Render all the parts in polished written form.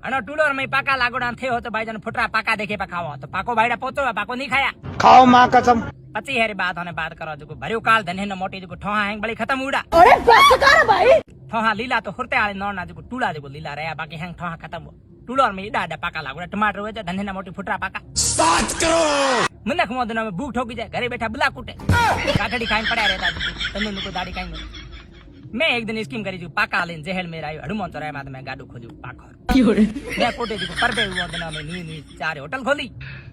अनो टूलर में पाका लागोड़ा थे हो तो भाई जन फुटरा पाका देखे पा खाओ तो पाको भाईड़ा पोतो पाको नहीं खाया खाओ मां कसम पची हेरी बात होने बात करो जो भरियो काल धने न मोटी जो ठोहा हैंग बड़ी खत्म उड़ा अरे बस कर भाई ठोहा लीला तो हुरते आले नौना जो टूला जो लीला रहा बाकी हैंग ठोहा खत्म हो टूलर में इडा पाका लागोड़ा टमाटर हो धने न मोटी फुटरा पाका स्टार्ट करो मनक मोदन में भूख ठोकी जाए घरे बैठा बुला कूटे काठड़ी खाई पड़ा रहता तन्नू नुको दाढ़ी खाई मैं एक दिन स्कीम करी जो पाका लेन जेहल में आयो हडुमन चोराय मात मैं गाडू खोजू पाखर मैं कोटे जो परबे वो दिन में नी चार होटल खोली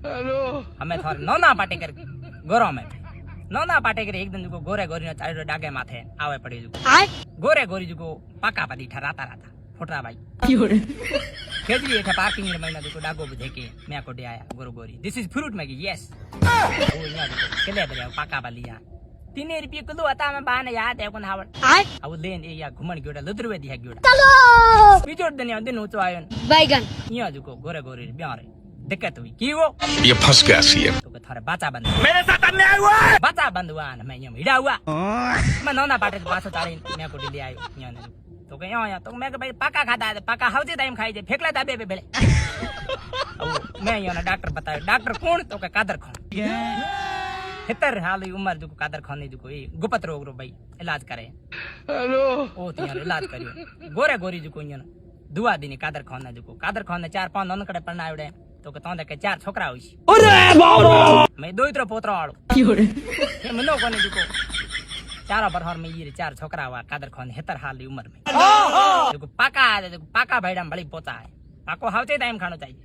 हेलो हमें थोर नौना पाटे कर गोरो में नौना पाटे कर एक दिन जो गोरे गोरी न चार डागे माथे आवे पड़ी जो गोरे गोरी जो पाका पदी ठराता रहता फुटरा भाई खेजरी एठा पार्किंग में महीना जो डागो बुझे के मैं कोटे आया गोरो गोरी दिस इज फ्रूट में यस ओ या केले बरे पाका बलिया 3 रुपये किलो आता मैं बाने याद है कोन हावड़ अब लेन ए या घुमन गयोडा लुदरवे दिया गयोडा चलो बिजोड़ दिन दिन ऊंचो आयो बैगन यो जुको गोरे गोरे ब्यारे दिक्कत हुई की वो ये फंस गया सीएम तो थारे बाचा बंद मेरे साथ अन्याय हुआ बाचा बंद हुआ ना मैं यम हिड़ा हुआ मैं नौना पाटे पास तारे मैं को ले आयो यो ने तो के यो या तो मैं के भाई पाका खाता है पाका हाउजे टाइम खाई जे फेकला दाबे पे बेले अब मैं यो ना डॉक्टर बतायो डॉक्टर कौन तो के कादर खान हितर हाल उम्र जो कादर खाने जो कोई गुप्त रोग रो भाई इलाज करे हेलो ओ तियार इलाज करियो गोरे गोरी जो कोई न दुआ दिनी कादर खाना जो कादर खाने 4-5 ननकड़े पढ़ना आवड़े तो के तोंदे के 4 छोकरा होई अरे बाबा मैं दोइत्रो पोतरो आड़ो ये मनो कोने जो को चारा बरहर में ये 4 छोकरा हुआ कादर खाने हितर हाल उम्र में जो पाका भाईडा बड़ी पोता है पाको हाउते टाइम खानो चाहिए